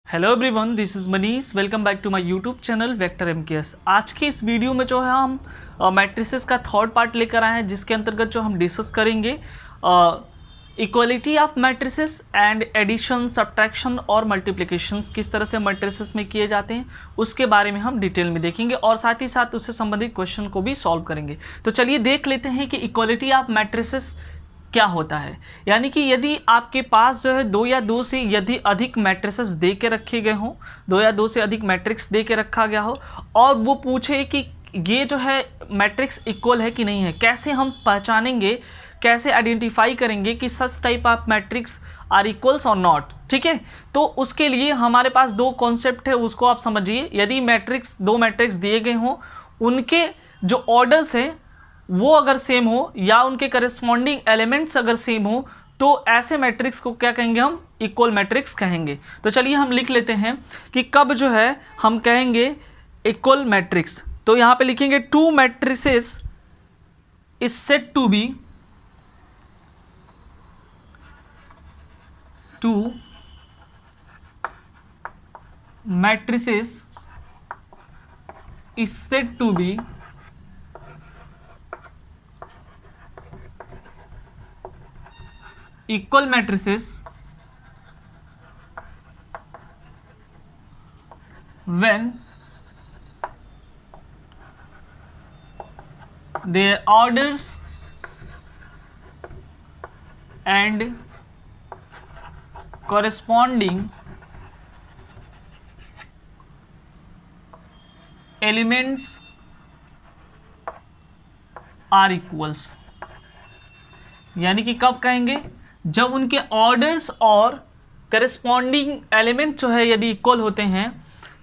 Hello everyone, this is Manish. Welcome back to my YouTube channel Vector MKS. आज के इस video में जो है हम मैट्रिसेस का थर्ड पार्ट लेकर आए हैं, जिसके अंतर्गत जो हम डिस्कस करेंगे equality of matrices and addition, subtraction और मल्टीप्लिकेशन किस तरह से मैट्रिसेस में किए जाते हैं उसके बारे में हम डिटेल में देखेंगे और साथ ही साथ उससे संबंधित क्वेश्चन को भी सॉल्व करेंगे। तो चलिए देख लेते हैं कि इक्वलिटी ऑफ मैट्रिसेस क्या होता है। यानी कि यदि आपके पास जो है दो या दो से यदि अधिक मैट्रिसेस दे के रखे गए हों, दो या दो से अधिक मैट्रिक्स दे के रखा गया हो और वो पूछे कि ये जो है मैट्रिक्स इक्वल है कि नहीं है, कैसे हम पहचानेंगे, कैसे आइडेंटिफाई करेंगे कि such type of matrix are equals और नॉट। ठीक है, तो उसके लिए हमारे पास दो कॉन्सेप्ट है, उसको आप समझिए। यदि दो मैट्रिक्स दिए गए हों, उनके जो ऑर्डर्स हैं वो अगर सेम हो या उनके करस्पॉन्डिंग एलिमेंट्स अगर सेम हो तो ऐसे मैट्रिक्स को क्या कहेंगे, हम इक्वल मैट्रिक्स कहेंगे। तो चलिए हम लिख लेते हैं कि कब जो है हम कहेंगे इक्वल मैट्रिक्स। तो यहाँ पे लिखेंगे two matrices is said to be two matrices is said to be equal matrices when their orders and corresponding elements are equals। यानी कि कब कहेंगे, जब उनके ऑर्डर्स और करस्पॉन्डिंग एलिमेंट जो है यदि इक्वल होते हैं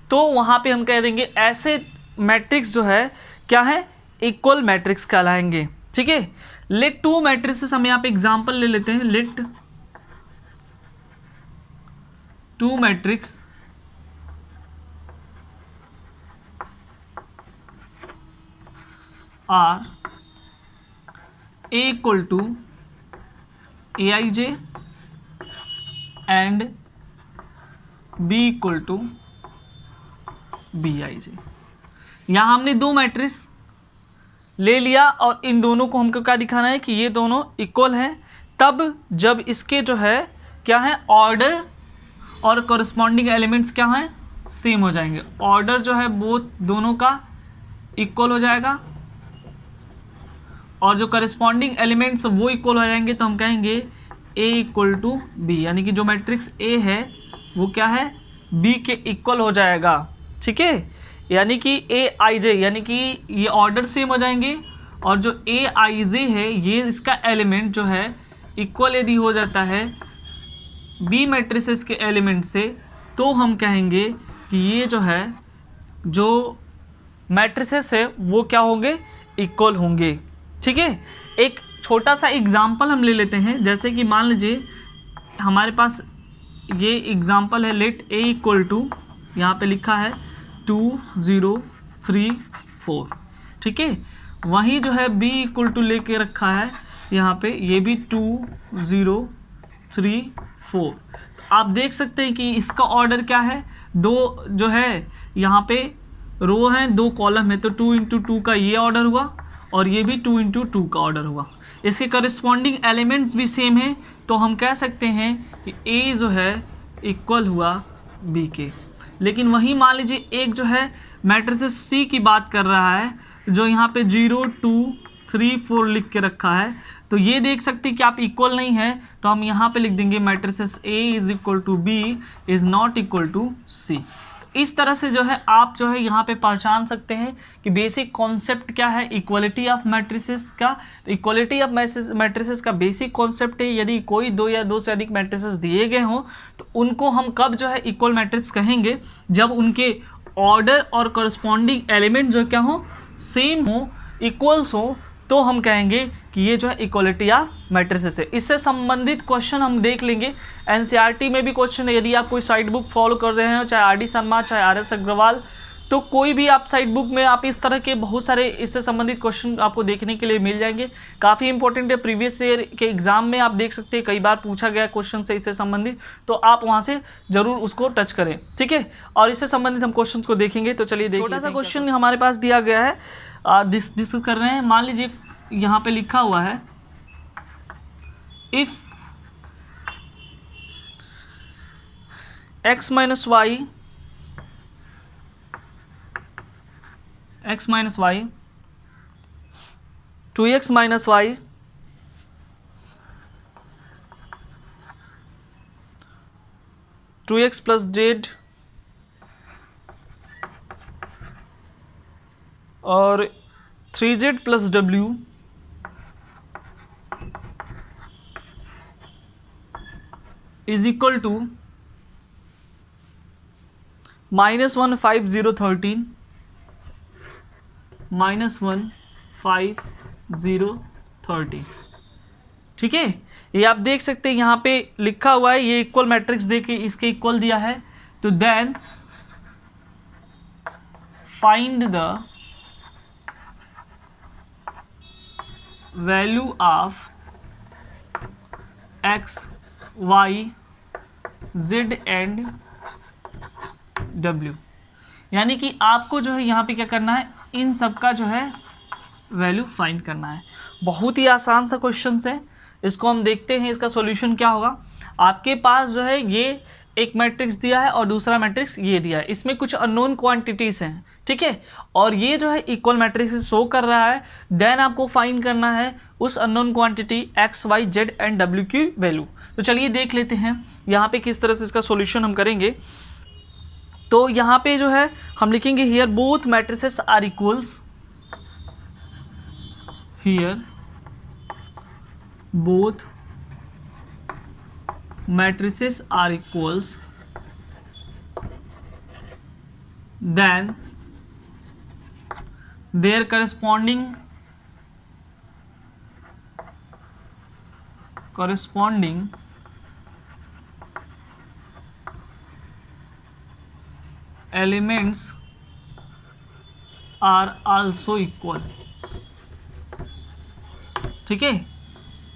तो वहाँ पे हम कह देंगे ऐसे मैट्रिक्स जो है क्या है, इक्वल मैट्रिक्स कहलाएंगे। ठीक है, लेट टू मैट्रिसेस, हम यहाँ पे एग्जांपल ले लेते हैं। Let two matrix are A equal to Aij and B equal to Bij। यहाँ हमने दो मैट्रिक्स ले लिया और इन दोनों को हमको क्या दिखाना है कि ये दोनों इक्वल हैं, तब जब इसके जो है क्या है, ऑर्डर और कॉरस्पॉन्डिंग एलिमेंट्स क्या हैं, सेम हो जाएंगे। ऑर्डर जो है वो दोनों का इक्वल हो जाएगा और जो करस्पॉन्डिंग एलिमेंट्स वो इक्वल हो जाएंगे, तो हम कहेंगे A इक्वल टू बी। यानी कि जो मैट्रिक्स A है वो क्या है, B के इक्वल हो जाएगा। ठीक है, यानी कि Aij, यानी कि ये ऑर्डर सेम हो जाएंगे और जो Aij है ये इसका एलिमेंट जो है इक्वल यदि हो जाता है B मैट्रिसेस के एलिमेंट से, तो हम कहेंगे कि ये जो है जो मैट्रिसेस है वो क्या होंगे, इक्वल होंगे। ठीक है, एक छोटा सा एग्जाम्पल हम ले लेते हैं। जैसे कि मान लीजिए हमारे पास ये एग्जाम्पल है, लेट ए इक्वल टू, यहाँ पे लिखा है 2 0 3 4। ठीक है, वहीं जो है बी इक्वल टू लेके रखा है यहाँ पे, ये भी 2 0 3 4। आप देख सकते हैं कि इसका ऑर्डर क्या है, दो जो है यहाँ पे रो है, दो कॉलम है, तो 2 इंटू 2 का ये ऑर्डर हुआ और ये भी 2 इंटू 2 का ऑर्डर हुआ। इसके करस्पॉन्डिंग एलिमेंट्स भी सेम है, तो हम कह सकते हैं कि A जो है इक्वल हुआ B के। लेकिन वहीं मान लीजिए एक जो है मैट्रिसेस C की बात कर रहा है, जो यहाँ पे 0 2 3 4 लिख के रखा है, तो ये देख सकते हैं कि आप इक्वल नहीं है, तो हम यहाँ पे लिख देंगे matrices A is equal to B is not equal to C। इस तरह से जो है आप जो है यहाँ पे पहचान सकते हैं कि बेसिक कॉन्सेप्ट क्या है इक्वलिटी ऑफ मैट्रिसेस का। तो इक्वलिटी ऑफ मैट्रिसेस का बेसिक कॉन्सेप्ट है, यदि कोई दो या दो से अधिक मैट्रिसेस दिए गए हों तो उनको हम कब जो है इक्वल मैट्रिक्स कहेंगे, जब उनके ऑर्डर और करस्पॉन्डिंग एलिमेंट जो क्या हो, सेम हो, इक्वल्स हो, तो हम कहेंगे कि ये जो है इक्वलिटी ऑफ मैट्रिसेस है। इससे संबंधित क्वेश्चन हम देख लेंगे। एनसीईआरटी में भी क्वेश्चन है, यदि आप कोई साइड बुक फॉलो कर रहे हैं, चाहे आर डी शर्मा, चाहे आर एस अग्रवाल, तो कोई भी आप साइड बुक में आप इस तरह के बहुत सारे इससे संबंधित क्वेश्चन आपको देखने के लिए मिल जाएंगे। काफ़ी इंपॉर्टेंट है, प्रीवियस ईयर के एग्जाम में आप देख सकते हैं कई बार पूछा गया क्वेश्चन से इससे संबंधित, तो आप वहाँ से जरूर उसको टच करें, ठीक है। और इससे संबंधित हम क्वेश्चन को देखेंगे। तो चलिए देखिए, छोटा सा क्वेश्चन हमारे पास दिया गया है, डिस्कस कर रहे हैं। मान लीजिए यहाँ पे लिखा हुआ है if x minus y 2x minus y two x plus z और 3z plus w is equal to -1 5 0 13 -1 5 0 13, ठीक है। ये आप देख सकते हैं यहाँ पे लिखा हुआ है, ये इक्वल मैट्रिक्स दे के इसके इक्वल दिया है। तो then find the value of x y z and w, यानी कि आपको जो है यहाँ पे क्या करना है, इन सब का जो है वैल्यू फाइंड करना है। बहुत ही आसान सा क्वेश्चन है, इसको हम देखते हैं इसका सॉल्यूशन क्या होगा। आपके पास जो है ये एक मैट्रिक्स दिया है और दूसरा मैट्रिक्स ये दिया है, इसमें कुछ अननोन क्वांटिटीज हैं, ठीक है, और ये जो है इक्वल मैट्रिक्स शो कर रहा है। देन आपको फाइंड करना है उस unknown quantity x y z and w की वैल्यू। तो चलिए देख लेते हैं यहाँ पे किस तरह से इसका सॉल्यूशन हम करेंगे। तो यहाँ पे जो है हम लिखेंगे here both matrices are equals, here both matrices are equals, then their corresponding elements are also equal, ठीक है,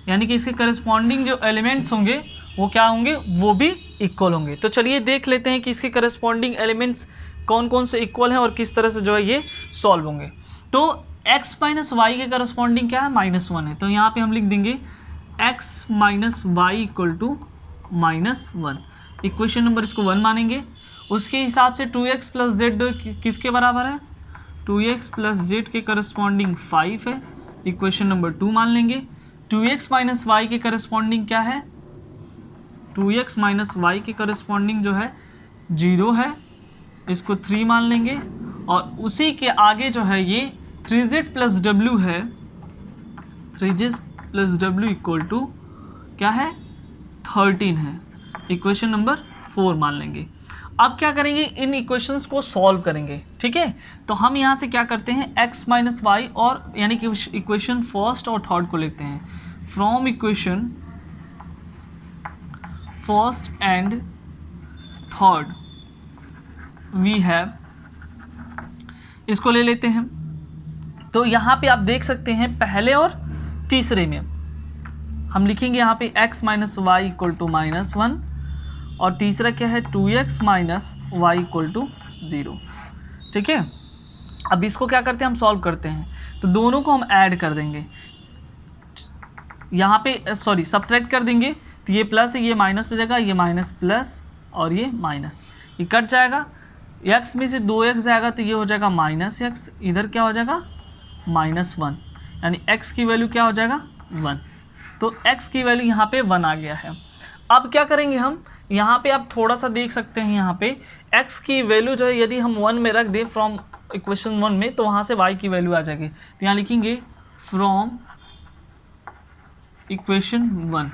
यानी कि इसके करस्पॉन्डिंग जो एलिमेंट्स होंगे वो क्या होंगे, वो भी इक्वल होंगे। तो चलिए देख लेते हैं कि इसके करस्पॉन्डिंग एलिमेंट्स कौन कौन से इक्वल हैं और किस तरह से जो है ये सॉल्व होंगे। तो x माइनस वाई के करस्पॉन्डिंग क्या है, -1 है। तो यहाँ पे हम लिख देंगे x minus y equal to -1, equation number इसको 1 मानेंगे। उसके हिसाब से 2x प्लस जेड किसके बराबर है, 2x प्लस जेड के करस्पॉन्डिंग 5 है, इक्वेशन नंबर 2 मान लेंगे। 2x माइनस वाई के करस्पॉन्डिंग क्या है, 2x माइनस वाई के करस्पॉन्डिंग जो है 0 है, इसको 3 मान लेंगे। और उसी के आगे जो है ये 3z प्लस डब्ल्यू है, 3z plus W equal to क्या है, 13 है, इक्वेशन नंबर 4 मान लेंगे। अब क्या करेंगे, इन इक्वेशंस को सॉल्व करेंगे, ठीक है। तो हम यहाँ से क्या करते हैं, x माइनस वाई और यानी कि इक्वेशन फर्स्ट और थर्ड को लेते हैं। From equation first and third we have, इसको ले लेते हैं। तो यहाँ पे आप देख सकते हैं पहले और तीसरे में हम लिखेंगे यहाँ पे x minus y equal to -1 और तीसरा क्या है 2x minus y equal to 0, ठीक है। अब इसको क्या करते हैं, हम सॉल्व करते हैं। तो दोनों को हम ऐड कर देंगे, यहाँ पे सॉरी सब्ट्रैक्ट कर देंगे। तो ये प्लस है, ये माइनस हो जाएगा, ये माइनस प्लस और ये माइनस, ये कट जाएगा। x में से 2x जाएगा तो ये हो जाएगा -x, इधर क्या हो जाएगा -1, यानी x की वैल्यू क्या हो जाएगा 1। तो x की वैल्यू यहाँ पे 1 आ गया है। अब क्या करेंगे हम, यहाँ पे आप थोड़ा सा देख सकते हैं, यहाँ पे x की वैल्यू जो है यदि हम 1 में रख दें फ्रॉम इक्वेशन 1 में, तो वहाँ से y की वैल्यू आ जाएगी। तो यहाँ लिखेंगे फ्रॉम इक्वेशन 1,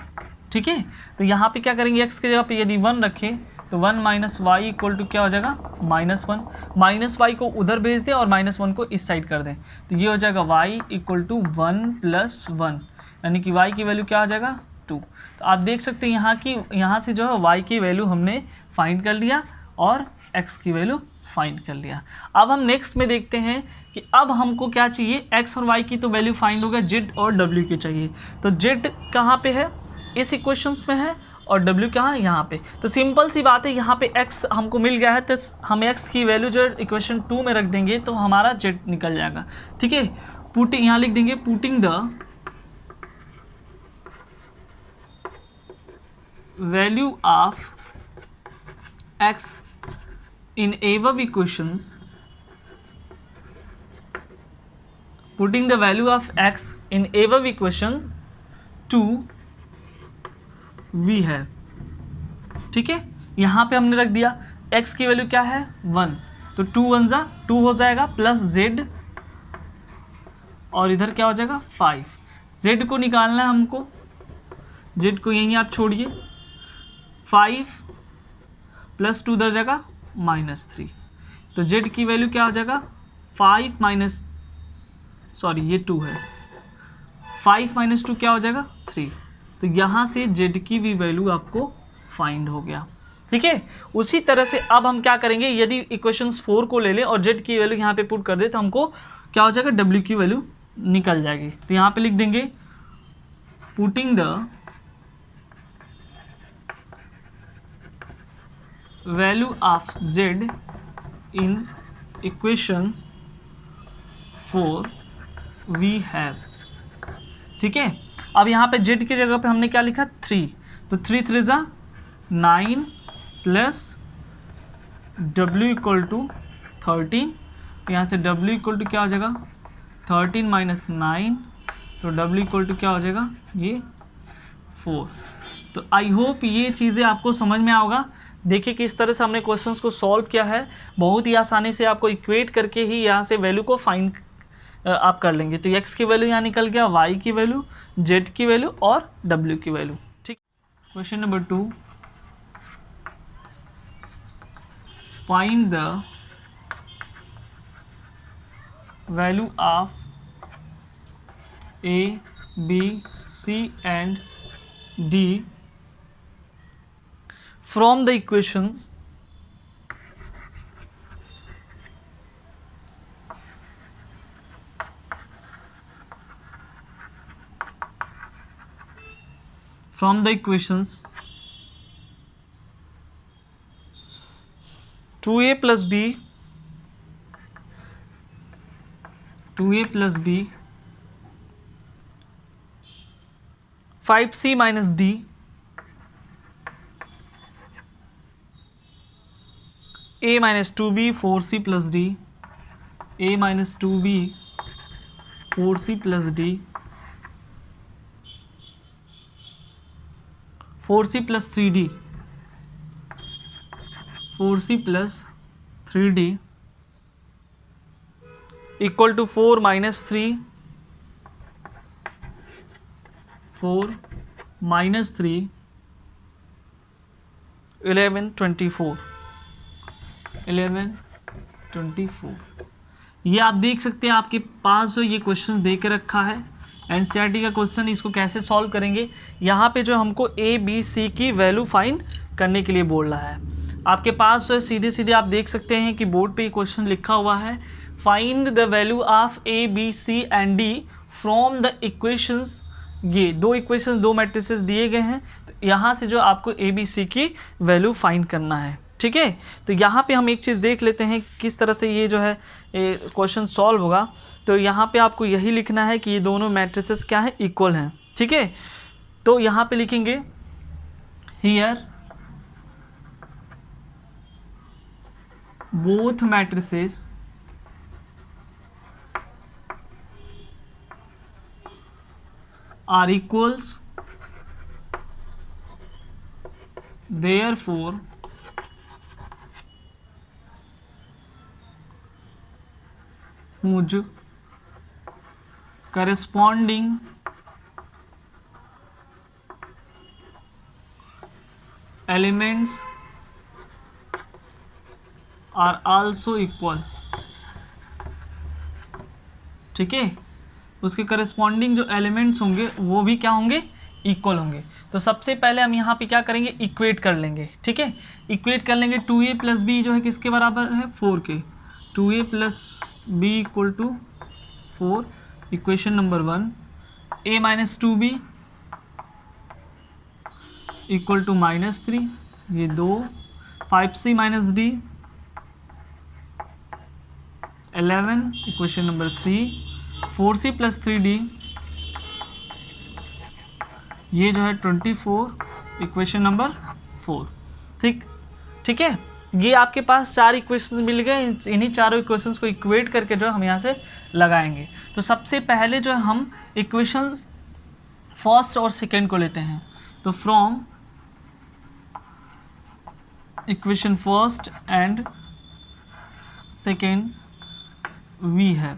ठीक है। तो यहाँ पे क्या करेंगे, x की जगह पे यदि 1 रखें तो 1 माइनस वाई इक्वल टू क्या हो जाएगा -1, माइनस वाई को उधर भेज दें और -1 को इस साइड कर दें। तो ये हो जाएगा y इक्वल टू 1 + 1, यानी कि y की वैल्यू क्या हो जाएगा 2। तो आप देख सकते हैं यहाँ से जो है y की वैल्यू हमने फाइंड कर लिया और x की वैल्यू फाइंड कर लिया। अब हम नेक्स्ट में देखते हैं कि अब हमको क्या चाहिए, x और y की तो वैल्यू फाइंड हो गया, z और w की चाहिए। तो z कहाँ पे है, इस इक्वेशंस में है, और w कहाँ है, यहाँ पे। तो सिंपल सी बात है, यहाँ पे x हमको मिल गया है, तो हम x की वैल्यू जो इक्वेशन 2 में रख देंगे तो हमारा z निकल जाएगा। ठीक है, पुटिंग यहाँ लिख देंगे, putting the value of x in above equations, putting the value of x in above equations to v है। ठीक है, यहाँ पे हमने रख दिया x की वैल्यू क्या है 1, तो 2 1 जा 2 हो जाएगा, प्लस z और इधर क्या हो जाएगा 5। z को निकालना है हमको, z को यहीं आप छोड़िए, 5 प्लस 2 इधर जाएगा -3, तो z की वैल्यू क्या हो जाएगा 5 माइनस, सॉरी ये 2 है, 5 माइनस 2 क्या हो जाएगा 3। तो यहाँ से z की भी वैल्यू आपको फाइंड हो गया। ठीक है, उसी तरह से अब हम क्या करेंगे, यदि इक्वेशंस 4 को ले लें और z की वैल्यू यहाँ पे पुट कर दे तो हमको क्या हो जाएगा, w की वैल्यू निकल जाएगी। तो यहाँ पे लिख देंगे putting the value of z in equation 4 we have. ठीक है, अब यहाँ पे z की जगह पे हमने क्या लिखा 3, तो 3 3 जा 9 प्लस w इक्वल टू 13, यहाँ से w इक्वल टू क्या हो जाएगा 13 माइनस 9, तो w इक्वल टू क्या हो जाएगा ये 4। तो आई होप ये चीज़ें आपको समझ में आओगा। देखिए किस तरह से हमने क्वेश्चंस को सॉल्व किया है, बहुत ही आसानी से आपको इक्वेट करके ही यहाँ से वैल्यू को फाइंड आप कर लेंगे। तो x की वैल्यू यहाँ निकल गया, y की वैल्यू, z की वैल्यू और w की वैल्यू। ठीक, question number 2, find the value of a, b, c and d from the equations from the equations 2a plus b 5c minus d a minus 2b 4c plus d, a minus 2b 4c plus d, 4c plus 3d, 4c plus 3d equal to 4 minus 3, 4 minus 3 11 24, 11 24। ये आप देख सकते हैं आपके पास जो ये question दे के रखा है एनसीईआरटी का क्वेश्चन, इसको कैसे सॉल्व करेंगे। यहाँ पे जो हमको ए बी सी की वैल्यू फाइंड करने के लिए बोल रहा है, आपके पास जो है सीधे सीधे आप देख सकते हैं कि बोर्ड पे ये क्वेश्चन लिखा हुआ है, find the value of a b c and d from the equations. ये दो इक्वेशंस, दो मैट्रिसेस दिए गए हैं, तो यहाँ से जो आपको ए बी सी की वैल्यू फाइंड करना है। ठीक है, तो यहाँ पे हम एक चीज़ देख लेते हैं किस तरह से ये जो है क्वेश्चन सॉल्व होगा। तो यहाँ पे आपको यही लिखना है कि ये दोनों मैट्रिसेस क्या है, इक्वल हैं। ठीक है, तो यहाँ पे लिखेंगे here both matrices are equals, therefore whose corresponding elements are also equal। ठीक है, उसके करस्पॉन्डिंग जो एलिमेंट्स होंगे वो भी क्या होंगे, इक्वल होंगे। तो सबसे पहले हम यहाँ पे क्या करेंगे, इक्वेट कर लेंगे। ठीक है, इक्वेट कर लेंगे। 2a प्लस बी जो है किसके बराबर है, 4 के। 2a plus b equal to 4, equation number 1। a minus 2b equal to -3, ये 2। 5c minus d 11, equation number 3। 4c plus 3d ये जो है 24, इक्वेशन नंबर 4। ठीक है, ये आपके पास 4 इक्वेशंस मिल गए। इन्हीं चारों इक्वेशंस को इक्वेट करके जो हम यहाँ से लगाएंगे। तो सबसे पहले जो हम इक्वेशंस फर्स्ट और सेकेंड को लेते हैं। तो from equation first and second we है।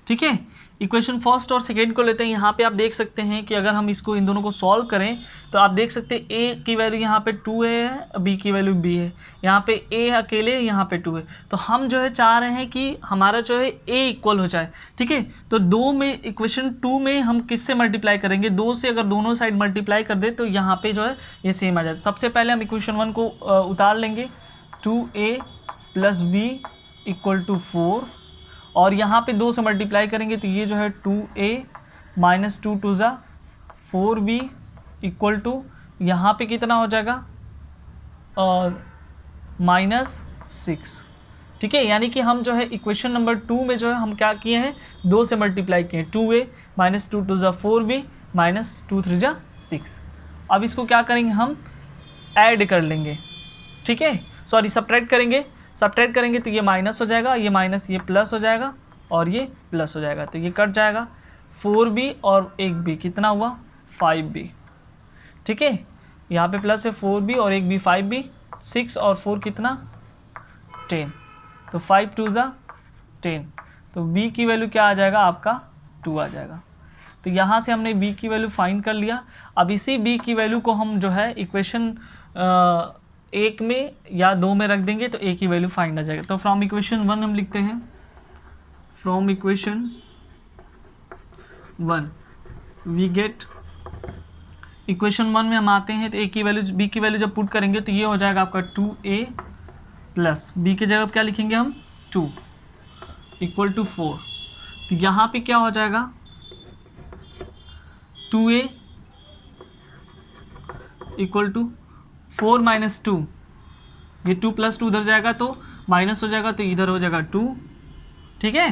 ठीक है, इक्वेशन फर्स्ट और सेकेंड को लेते हैं। यहाँ पे आप देख सकते हैं कि अगर हम इसको इन दोनों को सॉल्व करें तो आप देख सकते हैं a की वैल्यू यहाँ पे 2a है, b की वैल्यू b है, यहाँ पे a अकेले, यहाँ पे 2 है। तो हम जो है चाह रहे हैं कि हमारा जो है a इक्वल हो जाए। ठीक है, तो 2 में इक्वेशन 2 में हम किससे मल्टीप्लाई करेंगे, 2 से अगर दोनों साइड मल्टीप्लाई कर दे तो यहाँ पे जो है ये सेम आ जाए। सबसे पहले हम इक्वेशन 1 को उतार लेंगे, 2a plus b equal to 4, और यहाँ पे 2 से मल्टीप्लाई करेंगे तो ये जो है 2a माइनस 2 2 ज़ा 4b इक्वल टू यहाँ पे कितना हो जाएगा, और -6। ठीक है, यानी कि हम जो है इक्वेशन नंबर 2 में जो है हम क्या किए हैं, 2 से मल्टीप्लाई किए हैं। 2a माइनस 2 2 ज़ा 4b माइनस 2 3 ज़ा 6। अब इसको क्या करेंगे, हम ऐड कर लेंगे। ठीक है, सॉरी सब्ट्रैक्ट करेंगे। सब्ट्रैक्ट करेंगे तो ये माइनस हो जाएगा, ये माइनस ये प्लस हो जाएगा, और ये प्लस हो जाएगा, तो ये कट जाएगा। 4b और 1b कितना हुआ, 5b। ठीक है, यहाँ पे प्लस है 4b और 1b 5b, 6 और 4 कितना 10, तो 5 2 ज़ा 10, तो b की वैल्यू क्या आ जाएगा आपका 2 आ जाएगा। तो यहाँ से हमने b की वैल्यू फाइंड कर लिया। अब इसी b की वैल्यू को हम जो है इक्वेशन 1 में या 2 में रख देंगे तो a की वैल्यू फाइंड आ जाएगा। तो फ्रॉम इक्वेशन 1 हम लिखते हैं, from equation 1 we get, equation 1 में हम आते हैं तो a की वैल्यू b की वैल्यू जब पुट करेंगे तो ये हो जाएगा आपका 2a प्लस b की जगह क्या लिखेंगे हम 2 इक्वल टू 4। तो यहाँ पे क्या हो जाएगा, 2a इक्वल टू 4 माइनस 2, ये 2 प्लस 2 उधर जाएगा तो माइनस हो जाएगा, तो इधर हो जाएगा 2। ठीक है,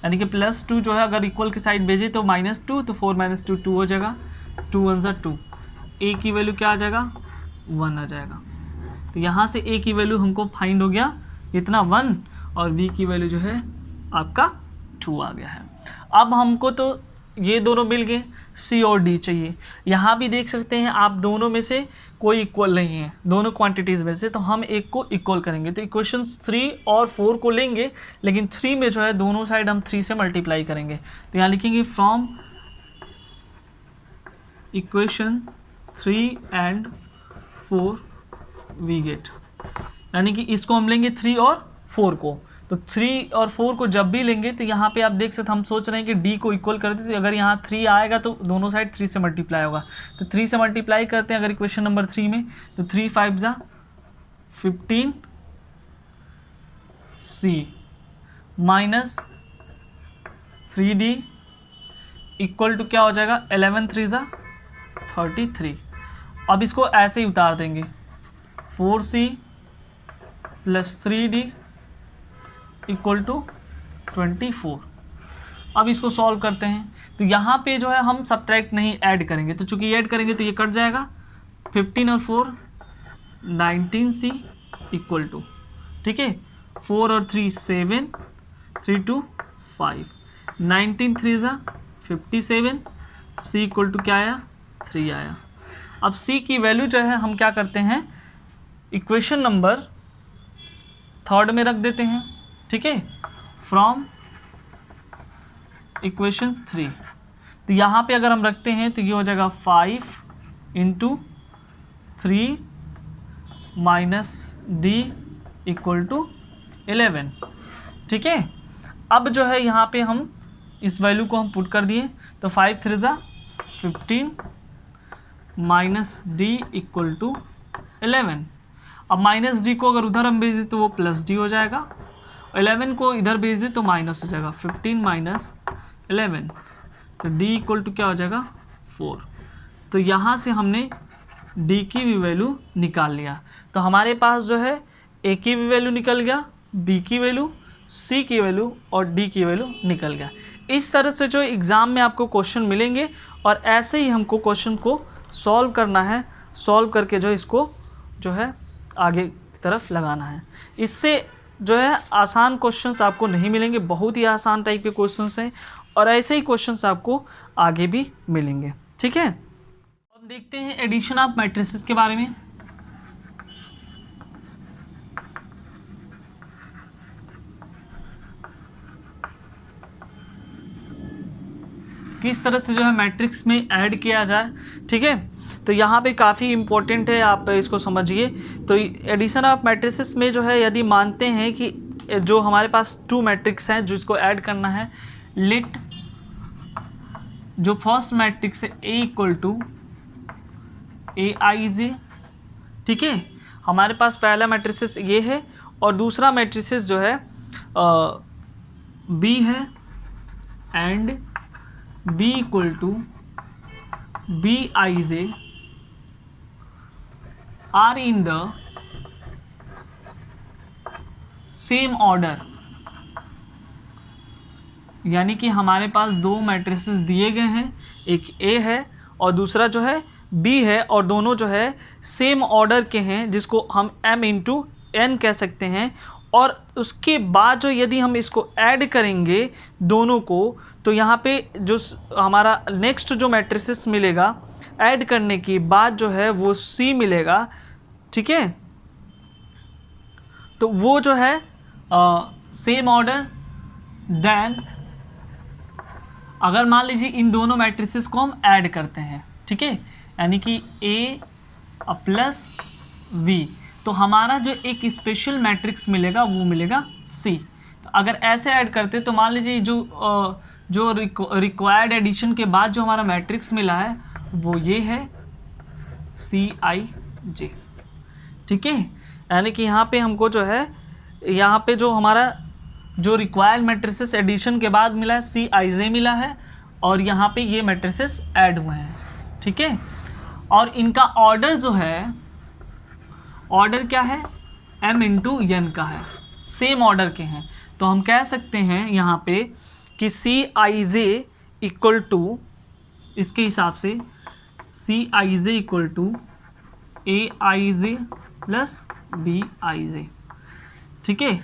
यानी कि प्लस 2 जो है अगर इक्वल की साइड भेजे तो -2, तो 4 माइनस 2 2 हो जाएगा, 2 1 ज़ा 2। a की वैल्यू क्या आ जाएगा, 1 आ जाएगा। तो यहाँ से a की वैल्यू हमको फाइंड हो गया इतना 1, और b की वैल्यू जो है आपका 2 आ गया है। अब हमको तो ये दोनों मिल गए, c और d चाहिए। यहाँ भी देख सकते हैं आप दोनों में से कोई इक्वल नहीं है, दोनों क्वांटिटीज़ में से, तो हम एक को इक्वल करेंगे। तो इक्वेशन 3 और 4 को लेंगे, लेकिन 3 में जो है दोनों साइड हम 3 से मल्टीप्लाई करेंगे। तो यहाँ लिखेंगे from equation 3 and 4 we get, यानी कि इसको हम लेंगे 3 और 4 को। तो 3 और 4 को जब भी लेंगे तो यहाँ पे आप देख सकते, हम सोच रहे हैं कि d को इक्वल कर देते, तो अगर यहाँ 3 आएगा तो दोनों साइड 3 से मल्टीप्लाई होगा। तो 3 से मल्टीप्लाई करते हैं अगर इक्वेशन नंबर 3 में, तो 3 5 ज़ा 15 c minus 3d equal to क्या हो जाएगा, 11 3 ज़ा 33। अब इसको ऐसे ही उतार देंगे, 4c plus 3d equal to 24। अब इसको सॉल्व करते हैं, तो यहाँ पे जो है हम सब्ट्रैक्ट नहीं ऐड करेंगे, तो चूंकि ऐड करेंगे तो ये कट जाएगा। 15 और 4 19c इक्वल टू, ठीक है, 4 और 3 7, 3 2 5, 19 3 ज़ा 57, c इक्वल टू क्या आया 3 आया। अब c की वैल्यू जो है हम क्या करते हैं, इक्वेशन नंबर 3 में रख देते हैं। ठीक है, फ्रॉम इक्वेशन 3, तो यहाँ पे अगर हम रखते हैं तो ये हो जाएगा 5 into 3 minus d equal to 11। ठीक है, अब जो है यहाँ पे हम इस वैल्यू को हम पुट कर दिए, तो 5 3 ज़ा 15, माइनस डी इक्वल टू 11। अब माइनस डी को अगर उधर हम भेज दें तो वो प्लस डी हो जाएगा, 11 को इधर भेज दें तो माइनस हो जाएगा, 15 माइनस 11, तो d इक्वल टू क्या हो जाएगा 4। तो यहाँ से हमने d की भी वैल्यू निकाल लिया। तो हमारे पास जो है a की भी वैल्यू निकल गया, b की वैल्यू, c की वैल्यू और d की वैल्यू निकल गया। इस तरह से जो एग्ज़ाम में आपको क्वेश्चन मिलेंगे और ऐसे ही हमको क्वेश्चन को सॉल्व करना है, सॉल्व करके जो इसको जो है आगे की तरफ लगाना है। इससे जो है आसान क्वेश्चंस आपको नहीं मिलेंगे, बहुत ही आसान टाइप के क्वेश्चंस हैं और ऐसे ही क्वेश्चंस आपको आगे भी मिलेंगे। ठीक है, अब देखते हैं एडिशन ऑफ मैट्रिसेस के बारे में। किस तरह से जो है मैट्रिक्स में ऐड किया जाए। ठीक है, तो यहाँ पे काफ़ी इम्पोर्टेंट है, आप इसको समझिए। तो एडिशन ऑफ मैट्रिसेस में जो है यदि मानते हैं कि जो हमारे पास 2 मैट्रिक्स हैं जिसको ऐड करना है, लेट जो फर्स्ट मैट्रिक्स है A इक्वल टू AIJ। ठीक है, हमारे पास पहला मैट्रिसेस ये है और दूसरा मैट्रिसेस जो है B है and B equal to BIJ are in the same order. यानी कि हमारे पास 2 मैट्रिसेस दिए गए हैं, एक A है और दूसरा जो है B है, और दोनों जो है सेम ऑर्डर के हैं जिसको हम m इंटू n कह सकते हैं। और उसके बाद जो यदि हम इसको ऐड करेंगे दोनों को, तो यहाँ पे जो हमारा नेक्स्ट जो मैट्रिसेस मिलेगा ऐड करने के बाद जो है वो C मिलेगा। ठीक है, तो वो जो है सेम ऑर्डर। देन अगर मान लीजिए इन दोनों मैट्रिसेस को हम ऐड करते हैं, ठीक है, यानी कि A प्लस V, तो हमारा जो एक स्पेशल मैट्रिक्स मिलेगा वो मिलेगा C। तो अगर ऐसे ऐड करते तो मान लीजिए जो रिक्वायर्ड एडिशन के बाद जो हमारा मैट्रिक्स मिला है वो ये है CIJ। ठीक है, यानी कि यहाँ पे हमको जो है यहाँ पे जो हमारा जो रिक्वायर्ड मैट्रिसेस एडिशन के बाद मिला है CIJ मिला है और यहाँ पे ये मैट्रिसेस ऐड हुए हैं। ठीक है, और इनका ऑर्डर जो है, ऑर्डर क्या है, m इंटू n का है, सेम ऑर्डर के हैं। तो हम कह सकते हैं यहाँ पे कि CIJ इक्वल टू, इसके हिसाब से CIJ equal to AIJ plus BIJ। ठीक है,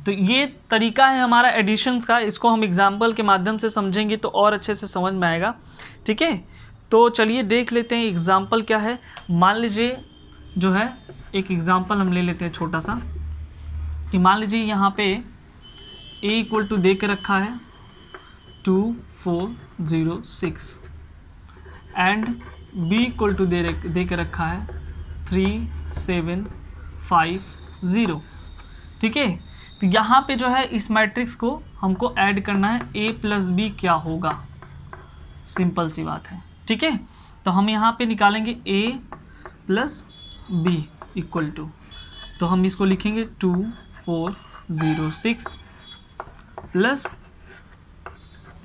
तो ये तरीका है हमारा एडिशंस का, इसको हम एग्जाम्पल के माध्यम से समझेंगे तो और अच्छे से समझ में आएगा। ठीक है, तो चलिए देख लेते हैं एग्जाम्पल क्या है। मान लीजिए जो है एक एग्जाम्पल हम ले लेते हैं छोटा सा, कि मान लीजिए यहाँ पे A इक्वल टू दे के रखा है 2406 एंड B इक्वल टू दे के रखा है 3750। ठीक है, तो यहाँ पे जो है इस मैट्रिक्स को हमको ऐड करना है, A प्लस B क्या होगा, सिंपल सी बात है। ठीक है, तो हम यहाँ पे निकालेंगे A plus B equal to, तो हम इसको लिखेंगे 2406 प्लस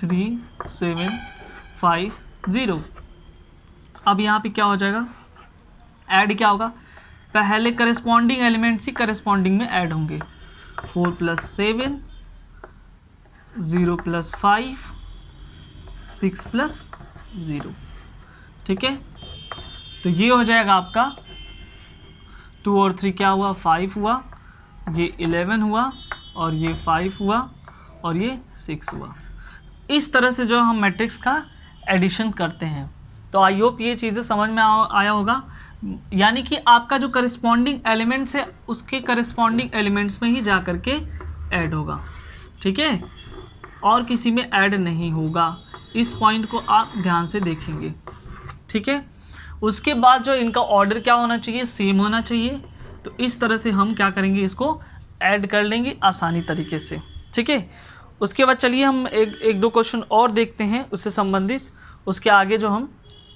3750। अब यहाँ पे क्या हो जाएगा, ऐड क्या होगा, पहले करस्पॉन्डिंग एलिमेंट्स ही करस्पॉन्डिंग में ऐड होंगे, 4 प्लस 7, 0 प्लस 5, 6 प्लस 0। ठीक है, तो ये हो जाएगा आपका 2 और 3 क्या हुआ, 5 हुआ, ये 11 हुआ और ये 5 हुआ और ये 6 हुआ। इस तरह से जो हम मैट्रिक्स का एडिशन करते हैं। तो आई होप ये चीज़ें समझ में आया होगा। यानी कि आपका जो करस्पॉन्डिंग एलिमेंट्स है उसके करस्पॉन्डिंग एलिमेंट्स में ही जा कर के ऐड होगा। ठीक है, और किसी में ऐड नहीं होगा। इस पॉइंट को आप ध्यान से देखेंगे। ठीक है, उसके बाद जो इनका ऑर्डर क्या होना चाहिए, सेम होना चाहिए। तो इस तरह से हम क्या करेंगे, इसको ऐड कर लेंगे आसानी तरीके से। ठीक है, उसके बाद चलिए हम एक दो क्वेश्चन और देखते हैं उससे संबंधित। उसके आगे जो हम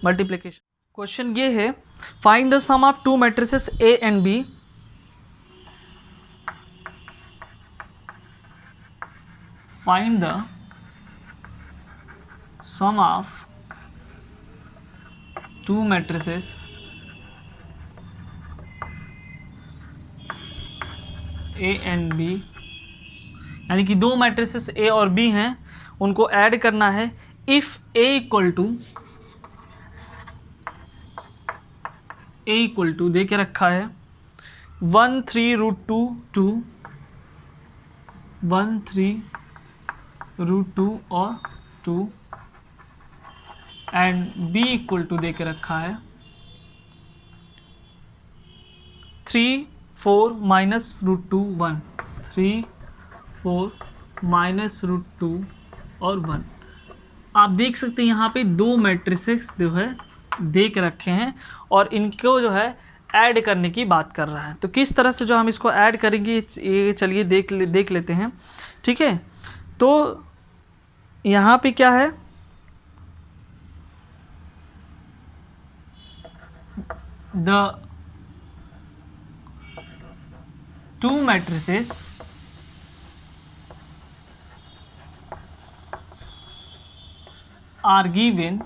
मल्टीप्लिकेशन क्वेश्चन ये है, find the sum of two matrices A and B. Find the sum of two matrices A and B, यानी कि दो मैट्रिसेस ए और बी हैं, उनको ऐड करना है। इफ ए इक्वल टू दे के रखा है 1 3√2 2, 1 3√2 और 2, एंड बी इक्वल टू दे के रखा है 3 4 -√2 1, 3 4 -√2 और 1। आप देख सकते हैं यहाँ पे दो मैट्रिसेस जो है दे के रखे हैं और इनको जो है ऐड करने की बात कर रहा है। तो किस तरह से जो हम इसको ऐड करेंगे ये चलिए देख लेते हैं। ठीक है, तो यहाँ पे क्या है, the two matrices are given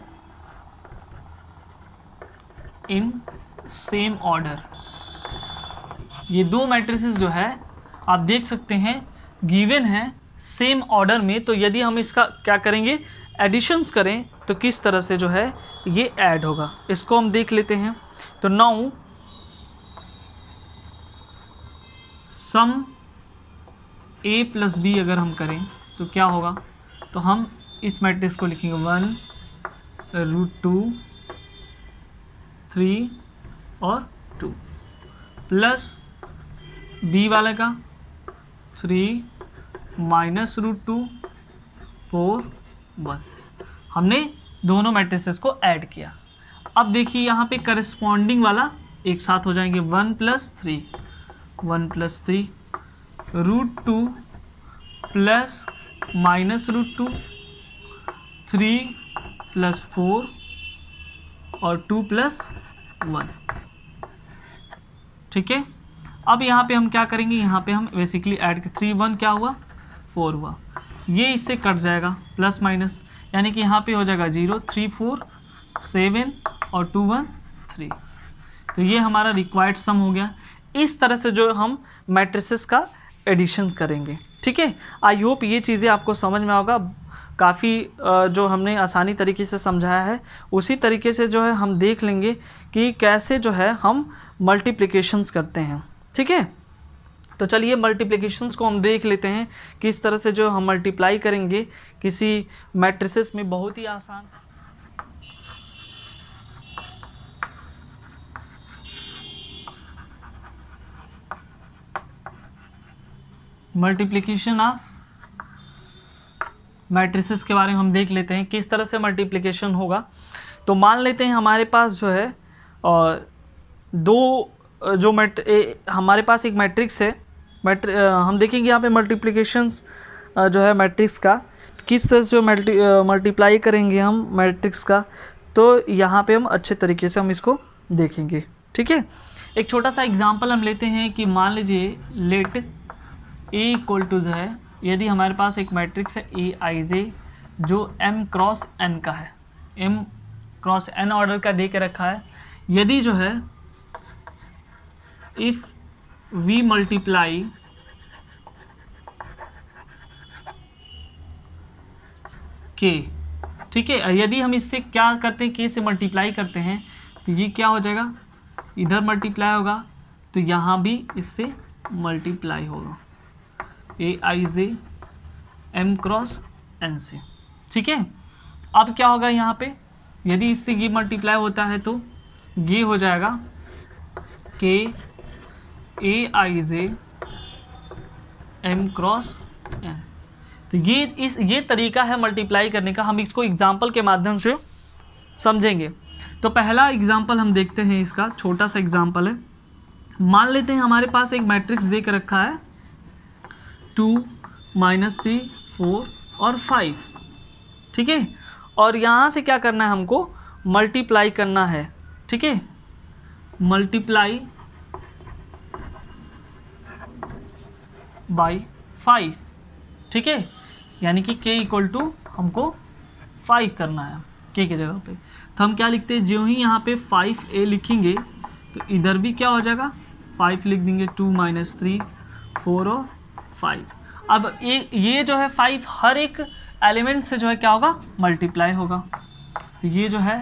in same order. ये दो मैट्रिसेस जो है आप देख सकते हैं गिवन है सेम ऑर्डर में। तो यदि हम इसका क्या करेंगे, एडिशंस करें तो किस तरह से जो है ये ऐड होगा, इसको हम देख लेते हैं। तो नाउ सम ए प्लस बी अगर हम करें तो क्या होगा, तो हम इस मैट्रिक्स को लिखेंगे 1√2 3 और 2 प्लस बी वाले का 3 -√2 4 1। हमने दोनों मैट्रिसेस को ऐड किया। अब देखिए यहाँ पे करस्पॉन्डिंग वाला एक साथ हो जाएंगे 1 + 3 √2 प्लस -√2 3 + 4 और 2 + 1। ठीक है, अब यहाँ पे हम क्या करेंगे, यहाँ पे हम बेसिकली ऐड 3 1 क्या हुआ 4 हुआ, ये इससे कट जाएगा प्लस माइनस, यानी कि यहाँ पे हो जाएगा 0 3 4 7 और 2 1 3। तो ये हमारा रिक्वायर्ड सम हो गया। इस तरह से जो हम मैट्रिसेस का एडिशन करेंगे। ठीक है, आई होप ये चीज़ें आपको समझ में होगा। काफ़ी जो हमने आसानी तरीके से समझाया है उसी तरीके से जो है हम देख लेंगे कि कैसे जो है हम मल्टीप्लिकेशंस करते हैं। ठीक है, तो चलिए मल्टीप्लिकेशंस को हम देख लेते हैं किस तरह से जो हम मल्टीप्लाई करेंगे किसी मैट्रिसेस में। बहुत ही आसान, मल्टीप्लिकेशन ऑफ मैट्रिसेस के बारे में हम देख लेते हैं किस तरह से मल्टीप्लिकेशन होगा। तो मान लेते हैं हमारे पास जो है और दो जो हमारे पास एक मैट्रिक्स है। हम देखेंगे यहाँ पे मल्टीप्लिकेशंस जो है मैट्रिक्स का किस तरह से जो मल्टीप्लाई करेंगे हम मैट्रिक्स का, तो यहाँ पे हम अच्छे तरीके से हम इसको देखेंगे। ठीक है, एक छोटा सा एग्जांपल हम लेते हैं कि मान लीजिए लेट ए इक्वल टू जो है, यदि हमारे पास एक मैट्रिक्स है Aij जो m क्रॉस n का है, m क्रॉस n ऑर्डर का दे के रखा है। यदि जो है इफ वी मल्टीप्लाई k, ठीक है, यदि हम इससे क्या करते हैं k से मल्टीप्लाई करते हैं तो ये क्या हो जाएगा, इधर मल्टीप्लाई होगा तो यहाँ भी इससे मल्टीप्लाई होगा Aij m क्रॉस n से। ठीक है, अब क्या होगा यहाँ पे, यदि इससे ये मल्टीप्लाई होता है तो ये हो जाएगा k Aij m cross n। तो ये तरीका है मल्टीप्लाई करने का। हम इसको एग्जाम्पल के माध्यम से समझेंगे। तो पहला एग्जाम्पल हम देखते हैं, इसका छोटा सा एग्जाम्पल है। मान लेते हैं हमारे पास एक मैट्रिक्स दे कर रखा है 2 -3 4 और 5। ठीक है, और यहाँ से क्या करना है, हमको मल्टीप्लाई करना है। ठीक है, मल्टीप्लाई बाई 5, ठीक है, यानी कि k इक्वल टू हमको 5 करना है k की जगह पे। तो हम क्या लिखते हैं, जो ही यहाँ पे 5a लिखेंगे तो इधर भी क्या हो जाएगा 5 लिख देंगे, 2 - 3 4 और 5। अब ये जो है 5 हर एक एलिमेंट से जो है क्या होगा मल्टीप्लाई होगा। तो ये जो है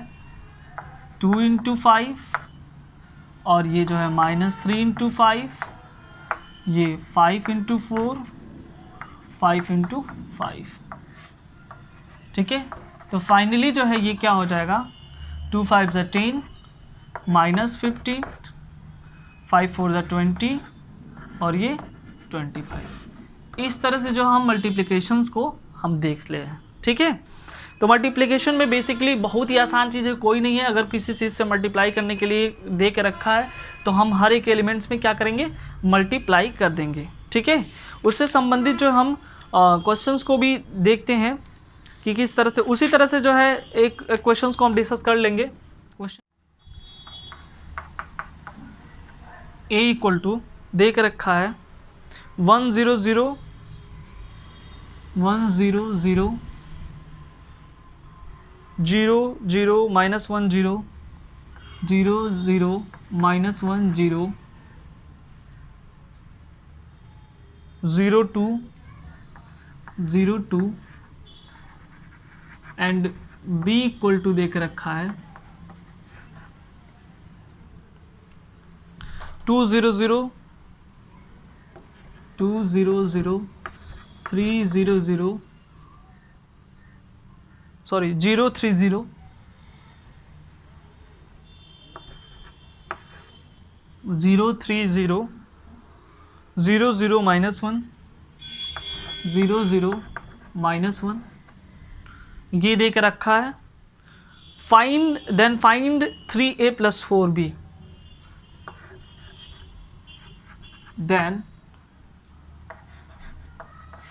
2 × 5 और ये जो है -3 × 5, ये 5 × 4 5 × 5, ठीक है। तो फाइनली जो है ये क्या हो जाएगा 2 × 5 = 10 -15 5 × 4 = 20 और ये 25। इस तरह से जो हम मल्टीप्लिकेशंस को हम देख ले हैं, ठीक है। तो मल्टीप्लिकेशन में बेसिकली बहुत ही आसान चीज़ है, कोई नहीं है। अगर किसी चीज़ से मल्टीप्लाई करने के लिए दे के रखा है तो हम हर एक एलिमेंट्स में क्या करेंगे मल्टीप्लाई कर देंगे, ठीक है। उससे संबंधित जो हम क्वेश्चंस को भी देखते हैं कि किस तरह से, उसी तरह से जो है एक क्वेश्चंस को हम डिस्कस कर लेंगे। क्वेश्चन a इक्वल टू दे के रखा है 1 0 0 1 0 0 0 0 -1 0 0 0 -1 0 0 2 0 2 एंड b इक्वल टू दे के रखा है 2 0 0 2 0 0 3 0 0 सॉरी 0 3 0 0 3 0 0 0 -1 0 0 -1 ये दे के रखा है। Find 3a + 4b, then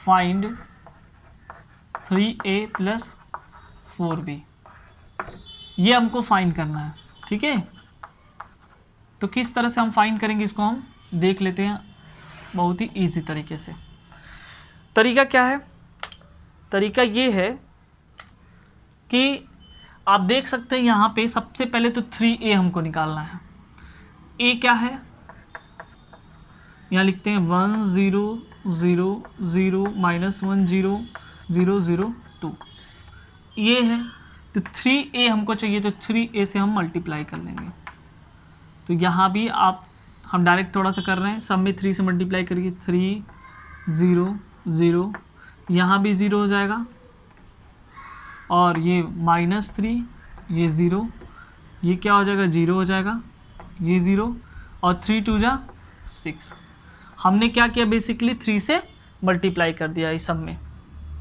find 3a + 4b। ये हमको फाइंड करना है, ठीक है। तो किस तरह से हम फाइंड करेंगे इसको हम देख लेते हैं बहुत ही इजी तरीके से। तरीका क्या है, तरीका ये है कि आप देख सकते हैं यहाँ पे सबसे पहले तो 3a हमको निकालना है। a क्या है, यहाँ लिखते हैं 1 0 0 0 -1 0 0 0 2, ये है। तो 3a हमको चाहिए, तो 3a से हम मल्टीप्लाई कर लेंगे। तो यहाँ भी हम डायरेक्ट थोड़ा सा कर रहे हैं, सब में 3 से मल्टीप्लाई करिए, 3 0 0, यहाँ भी 0 हो जाएगा और ये -3, ये 0, ये क्या हो जाएगा 0 हो जाएगा, ये 0 और 3 2 = 6। हमने क्या किया बेसिकली 3 से मल्टीप्लाई कर दिया इस सब में,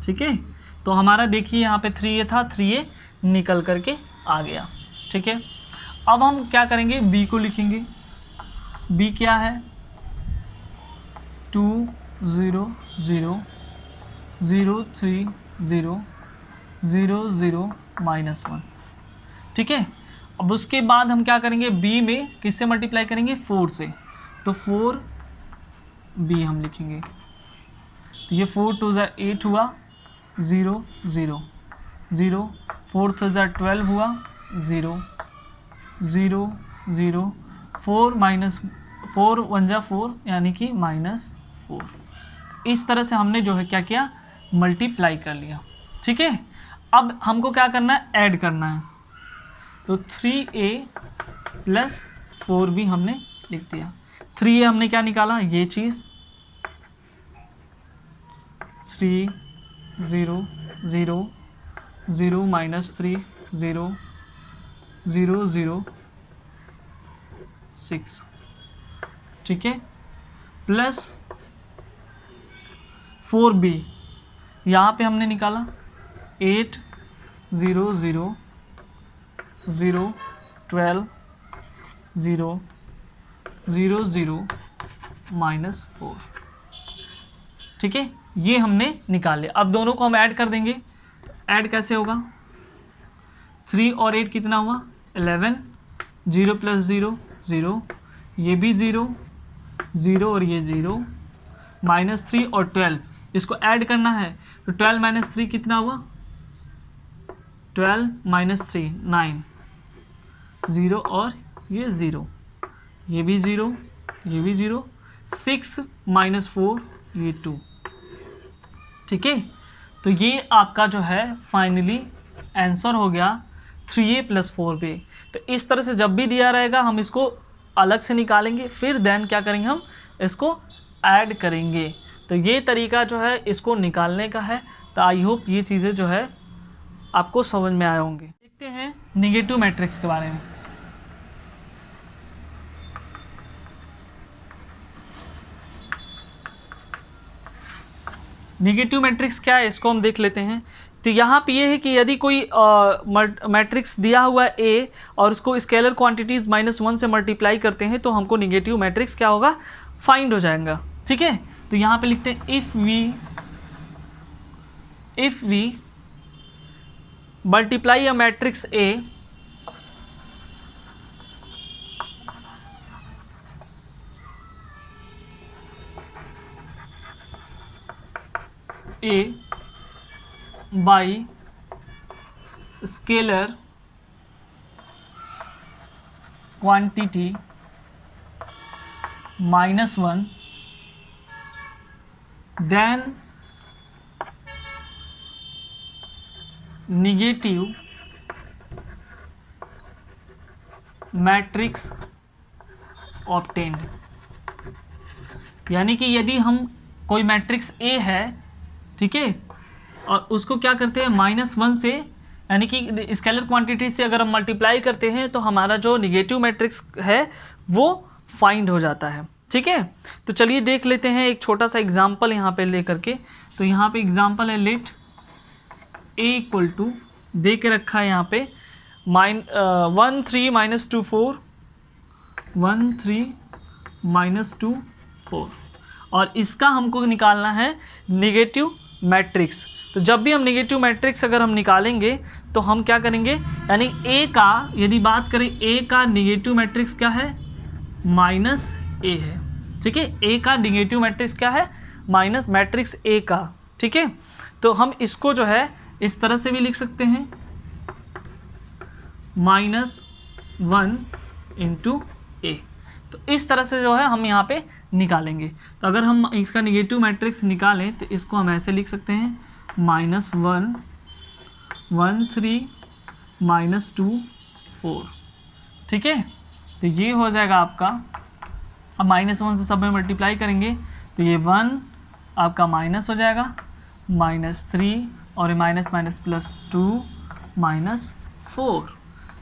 ठीक है। तो हमारा देखिए यहाँ पे 3a था, 3a निकल करके आ गया, ठीक है। अब हम क्या करेंगे b को लिखेंगे। b क्या है 2 0 0 0 3 0 0 0 -1, ठीक है। अब उसके बाद हम क्या करेंगे b में किससे मल्टीप्लाई करेंगे 4 से, तो 4b हम लिखेंगे। तो ये 4 2 = 8 हुआ, 0 0 0, 4 3 = 12 हुआ, 0 0 0, 4 4 1 = 4 यानी कि -4। इस तरह से हमने जो है क्या किया मल्टीप्लाई कर लिया, ठीक है। अब हमको क्या करना है ऐड करना है। तो 3a + 4b हमने लिख दिया। 3a हमने क्या निकाला ये चीज़ 3 0 0 0 -3 0 0 0 6, ठीक है, प्लस 4b यहाँ पे हमने निकाला 8 0 0 0 12 0 0 0 -4, ठीक है। ये हमने निकाल लिया। अब दोनों को हम ऐड कर देंगे। ऐड कैसे होगा 3 और 8 कितना हुआ 11, 0 प्लस 0 0, ये भी 0 0 और ये 0, -3 और 12, इसको ऐड करना है तो 12 माइनस 3 कितना हुआ, 12 माइनस 3 9, 0 और ये 0, ये भी 0, ये भी 0, 6 माइनस 4 ये 2। ठीक है, तो ये आपका जो है फाइनली आंसर हो गया 3a प्लस 4b। तो इस तरह से जब भी दिया रहेगा हम इसको अलग से निकालेंगे, फिर देन क्या करेंगे, हम इसको ऐड करेंगे। तो ये तरीका जो है इसको निकालने का है। तो आई होप ये चीज़ें जो है आपको समझ में आए होंगे। देखते हैं निगेटिव मैट्रिक्स के बारे में। निगेटिव मैट्रिक्स क्या है इसको हम देख लेते हैं। तो यहाँ पे ये है कि यदि कोई मैट्रिक्स दिया हुआ है ए और उसको स्केलर क्वांटिटीज़ -1 से मल्टीप्लाई करते हैं तो हमको निगेटिव मैट्रिक्स क्या होगा, फाइंड हो जाएगा। ठीक है, तो यहाँ पे लिखते हैं if we multiply a matrix A by scalar quantity -1, then negative matrix obtained। यानी कि यदि हम कोई मैट्रिक्स ए है, ठीक है, और उसको क्या करते हैं -1 से, यानी कि स्केलर क्वांटिटी से अगर हम मल्टीप्लाई करते हैं तो हमारा जो निगेटिव मैट्रिक्स है वो फाइंड हो जाता है। ठीक है, तो चलिए देख लेते हैं एक छोटा सा एग्जांपल यहाँ पे लेकर के। तो यहाँ पे एग्जांपल है, लेट a इक्वल टू दे के रखा है यहाँ पे 1 3 - 2 4, 1 3 - 2 4, और इसका हमको निकालना है निगेटिव मैट्रिक्स। तो जब भी हम निगेटिव मैट्रिक्स अगर हम निकालेंगे तो हम क्या करेंगे, यानी ए का यदि बात करें, ए का निगेटिव मैट्रिक्स क्या है, -a है। ठीक है, ए का निगेटिव मैट्रिक्स क्या है, माइनस मैट्रिक्स ए का। ठीक है, तो हम इसको जो है इस तरह से भी लिख सकते हैं, -1 × a। तो इस तरह से जो है हम यहाँ पे निकालेंगे। तो अगर हम इसका निगेटिव मैट्रिक्स निकालें तो इसको हम ऐसे लिख सकते हैं, -1 1 3 -2 4। ठीक है, तो ये हो जाएगा आपका। अब -1 से सब में मल्टीप्लाई करेंगे तो ये 1 आपका माइनस हो जाएगा, -3 और माइनस माइनस +2 -4।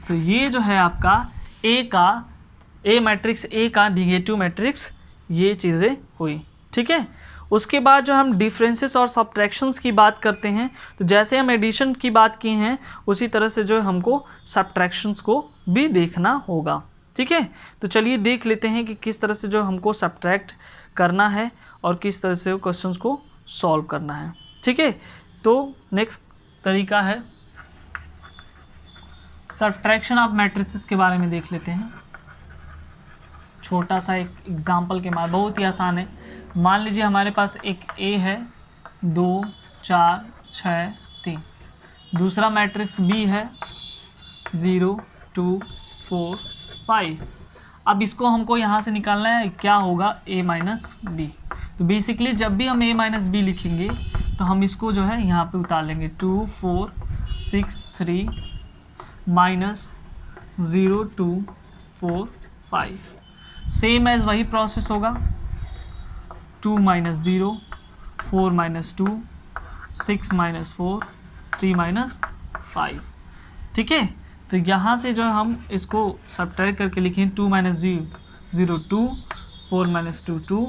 तो ये जो है आपका ए मैट्रिक्स ए का निगेटिव मैट्रिक्स, ये चीज़ें हुई। ठीक है, उसके बाद जो हम डिफरेंसेस और सब्ट्रैक्शंस की बात करते हैं, तो जैसे हम एडिशन की बात की हैं उसी तरह से जो हमको सब्ट्रैक्शंस को भी देखना होगा। ठीक है, तो चलिए देख लेते हैं कि किस तरह से जो हमको सब्ट्रैक्ट करना है और किस तरह से क्वेश्चंस को सॉल्व करना है। ठीक है, तो नेक्स्ट तरीका है सब्ट्रैक्शन ऑफ मैट्रिसेस के बारे में देख लेते हैं। छोटा सा एक एग्जांपल के बाद, बहुत ही आसान है। मान लीजिए हमारे पास एक ए है 2 4 6 3, दूसरा मैट्रिक्स बी है 0 2 4 5। अब इसको हमको यहाँ से निकालना है, क्या होगा, a माइनस बी। तो बेसिकली जब भी हम a माइनस बी लिखेंगे तो हम इसको जो है यहाँ पे उतार लेंगे, 2 4 6 3 -0 2 4 5। सेम एज वही प्रोसेस होगा, 2 - 0 4 - 2 6 - 4 3 - 5। ठीक है, तो यहाँ से जो हम इसको सब्ट्रैक्ट करके लिखें, 2 - 0 2 4 - 2 2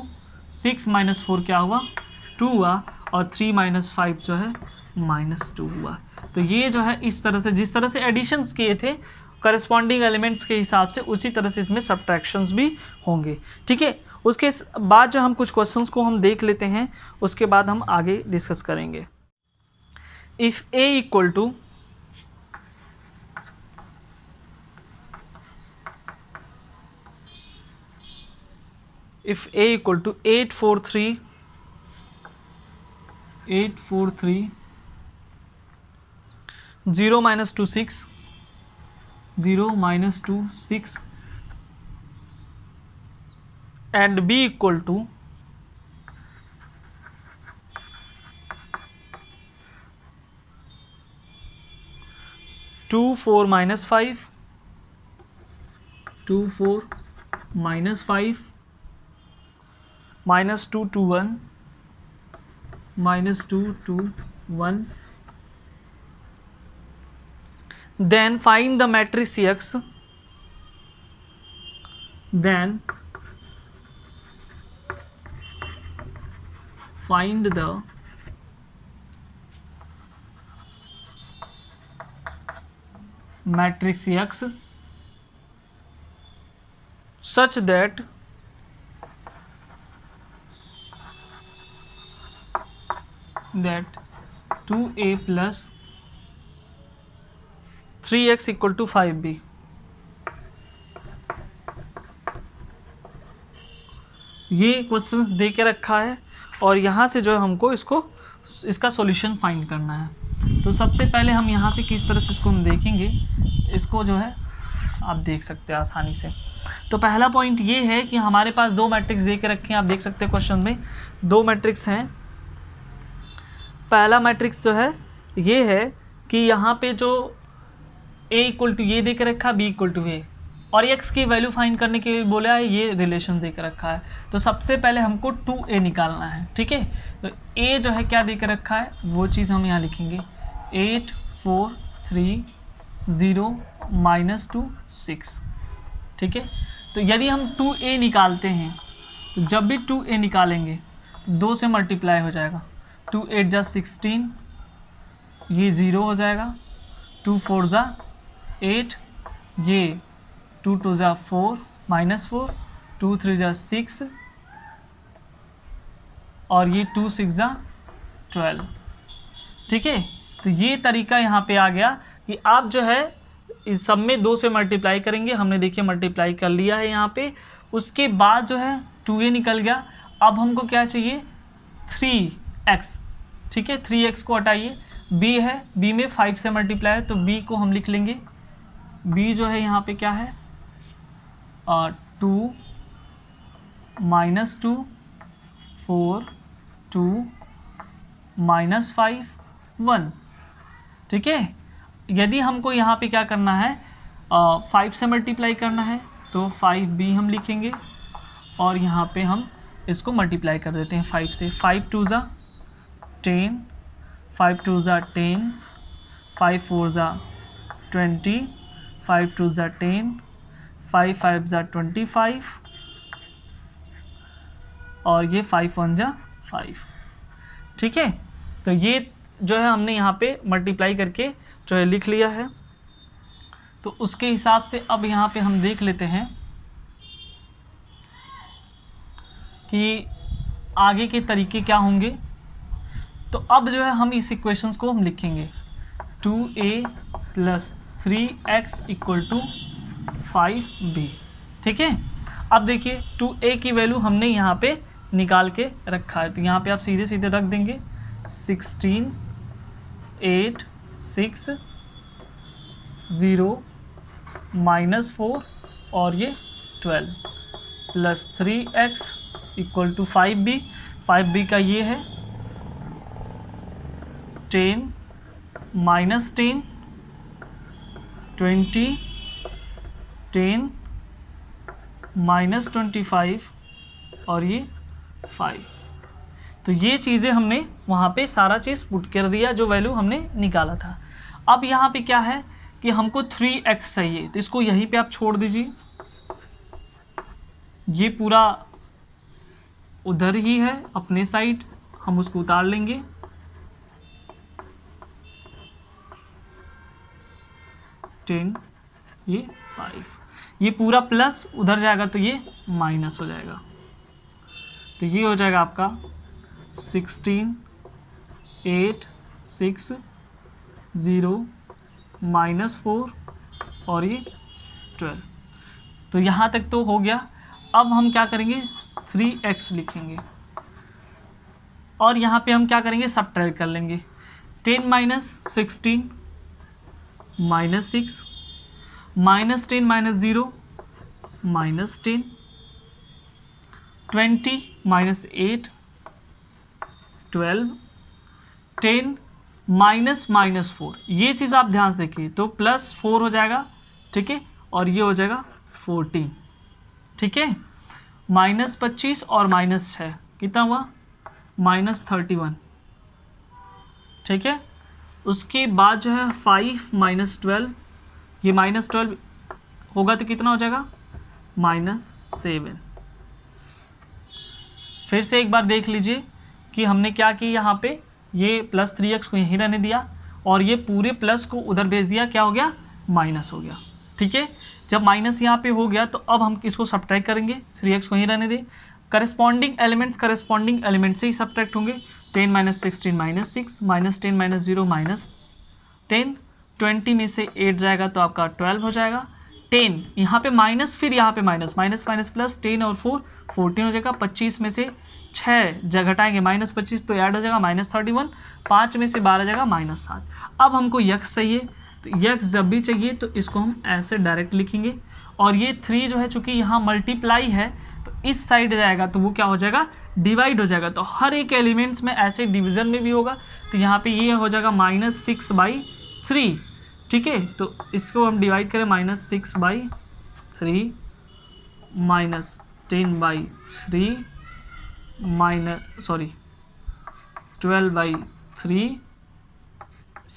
6 - 4 क्या हुआ, 2 हुआ, और 3 - 5 जो है -2 हुआ। तो ये जो है इस तरह से, जिस तरह से एडिशंस किए थे करस्पॉन्डिंग एलिमेंट्स के हिसाब से, उसी तरह से इसमें सब्ट्रैक्शंस भी होंगे। ठीक है, उसके बाद जो हम कुछ क्वेश्चंस को हम देख लेते हैं, उसके बाद हम आगे डिस्कस करेंगे। If a equal to if A equal to 843 0 minus 2 6 0 minus 2 6 and B equal to 2 4 minus 5 2 4 minus 5 minus 2 2 1 minus 2 2 1. Then find the matrix X. Then find the matrix X such that that 2a plus 3x equal to 5b. ये questions दे के रखा है और यहाँ से जो है हमको इसका सॉल्यूशन फाइंड करना है। तो सबसे पहले हम यहाँ से किस तरह से इसको हम देखेंगे, इसको जो है आप देख सकते हैं आसानी से। तो पहला पॉइंट ये है कि हमारे पास दो मैट्रिक्स दे के रखे हैं, आप देख सकते हैं क्वेश्चन में दो मैट्रिक्स हैं। पहला मैट्रिक्स जो है ये है कि यहाँ पे जो a इक्वल टू ये दे के रखा, b इक्वल टू a और x की वैल्यू फाइंड करने के लिए बोला है, ये रिलेशन दे के रखा है। तो सबसे पहले हमको 2a निकालना है, ठीक है। तो a जो है क्या दे के रखा है वो चीज़ हम यहाँ लिखेंगे 8 4 3 0 minus 2 6, ठीक है। तो यदि हम 2a निकालते हैं तो जब भी 2a निकालेंगे तो 2 से मल्टीप्लाई हो जाएगा, 2 8 जा 16, ये 0 हो जाएगा, 2 4 जा 8, ये 2 2 जा 4 -4, 2 3 जा 6 और ये 2 6 जा 12, ठीक है। तो ये तरीका यहाँ पे आ गया कि आप जो है इस सब में 2 से मल्टीप्लाई करेंगे। हमने देखिए मल्टीप्लाई कर लिया है यहाँ पे, उसके बाद जो है 2a निकल गया। अब हमको क्या चाहिए 3x, ठीक है। 3x को हटाइए, b है, b में 5 से मल्टीप्लाई है तो b को हम लिख लेंगे, b जो है यहाँ पे क्या है 2 -2 4 2 -5 1, ठीक है। यदि हमको यहाँ पे क्या करना है 5 से मल्टीप्लाई करना है तो 5b हम लिखेंगे और यहाँ पे हम इसको मल्टीप्लाई कर देते हैं 5 से। 5 2 जा 10, 5 2 जा 10, 5 4 जा 20, 5 2 जा 10, 5 5 जा 25 और ये 5 1 जा 5, ठीक है। तो ये जो है हमने यहाँ पे मल्टीप्लाई करके जो है लिख लिया है। तो उसके हिसाब से अब यहाँ पे हम देख लेते हैं कि आगे के तरीके क्या होंगे। तो अब जो है हम इस इक्वेशंस को हम लिखेंगे 2a + 3x = 5b, ठीक है। अब देखिए 2a की वैल्यू हमने यहाँ पे निकाल के रखा है, तो यहाँ पे आप सीधे सीधे रख देंगे 16 8 6 0 -4 और ये 12 + 3x = 5b। 5b का ये है 10 -10 20 10 -25 और ये 5। तो ये चीज़ें हमने वहाँ पे सारा चीज़ पुट कर दिया जो वैल्यू हमने निकाला था। अब यहाँ पे क्या है कि हमको 3x चाहिए, तो इसको यहीं पे आप छोड़ दीजिए, ये पूरा उधर ही है अपने साइड, हम उसको उतार लेंगे। ये 5, ये पूरा प्लस उधर जाएगा तो ये माइनस हो जाएगा। तो ये हो जाएगा आपका 16 8 6 0 -4 और ये 12। तो यहाँ तक तो हो गया। अब हम क्या करेंगे 3x लिखेंगे और यहाँ पे हम क्या करेंगे, सब्ट्रैक्ट कर लेंगे। 10 minus 16 minus 6 minus 10 minus 0 minus 10 20 minus 8 12 10 minus minus 4, ये चीज़ आप ध्यान से देखिए। तो प्लस 4 हो जाएगा, ठीक है, और ये हो जाएगा 14, ठीक है। माइनस 25 और माइनस 6 कितना हुआ, माइनस 31, ठीक है। उसके बाद जो है 5 माइनस 12, ये माइनस 12 होगा तो कितना हो जाएगा, माइनस 7। फिर से एक बार देख लीजिए कि हमने क्या किया, यहाँ पे ये प्लस 3x को यहीं रहने दिया और ये पूरे प्लस को उधर भेज दिया, क्या हो गया, माइनस हो गया, ठीक है। जब माइनस यहाँ पे हो गया तो अब हम इसको सब्ट्रैक्ट करेंगे, 3x को यहीं रहने दें। करस्पॉन्डिंग एलिमेंट से ही सब्ट्रैक्ट होंगे। 10 minus 16 minus 6 minus 10 minus 0 minus 10, 20 में से 8 जाएगा तो आपका 12 हो जाएगा। 10 यहाँ पे माइनस, फिर यहाँ पे माइनस, माइनस माइनस प्लस, 10 और 4 14 हो जाएगा। 25 में से 6 जब घटाएंगे माइनस 25 तो ऐड हो जाएगा माइनस 31। 5 में से 12 जाएगा माइनस 7। अब हमको यक्स चाहिए, तो यक्स जब भी चाहिए तो इसको हम ऐसे डायरेक्ट लिखेंगे और ये 3 जो है चूँकि यहाँ मल्टीप्लाई है तो इस साइड जाएगा तो वो क्या हो जाएगा, डिवाइड हो जाएगा। तो हर एक एलिमेंट्स में ऐसे डिवीज़न में भी होगा, तो यहाँ पे ये हो जाएगा -6/3, ठीक है। तो इसको हम डिवाइड करें -6/3 -10/3 12/3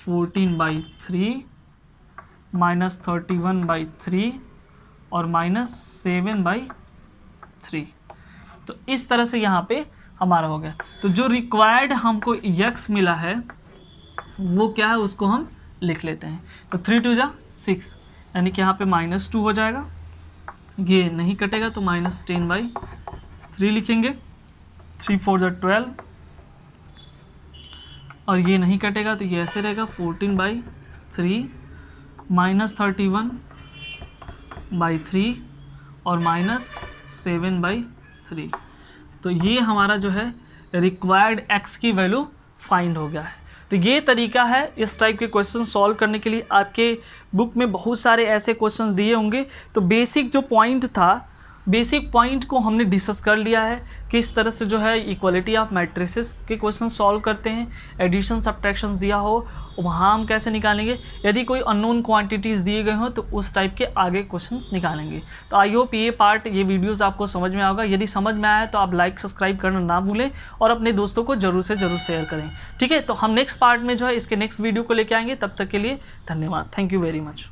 14/3 -31/3 और -7/3। तो इस तरह से यहाँ पे हमारा हो गया। तो जो रिक्वायर्ड हमको यक्स मिला है वो क्या है, उसको हम लिख लेते हैं। तो 3 2 जा 6, यानी कि यहाँ पे -2 हो जाएगा, ये नहीं कटेगा तो -10/3 लिखेंगे। 3 4 जा 12 और ये नहीं कटेगा तो ये ऐसे रहेगा 14/3 -31/3 और -7/3। तो ये हमारा जो है रिक्वायर्ड x की वैल्यू फाइंड हो गया है। तो ये तरीका है इस टाइप के क्वेश्चन सॉल्व करने के लिए। आपके बुक में बहुत सारे ऐसे क्वेश्चंस दिए होंगे, तो बेसिक जो पॉइंट था, बेसिक पॉइंट को हमने डिस्कस कर लिया है। किस तरह से जो है इक्वालिटी ऑफ मैट्रिसेस के क्वेश्चन सॉल्व करते हैं, एडिशन सब्ट्रैक्शंस दिया हो वहाँ हम कैसे निकालेंगे, यदि कोई अननोन क्वांटिटीज़ दिए गए हों तो उस टाइप के आगे क्वेश्चंस निकालेंगे। तो आई होप ये पार्ट, ये वीडियोस आपको समझ में आएगा। यदि समझ में आया तो आप लाइक सब्सक्राइब करना ना भूलें और अपने दोस्तों को ज़रूर से ज़रूर शेयर करें, ठीक है। तो हम नेक्स्ट पार्ट में जो है इसके नेक्स्ट वीडियो को लेके आएंगे। तब तक के लिए धन्यवाद, थैंक यू वेरी मच।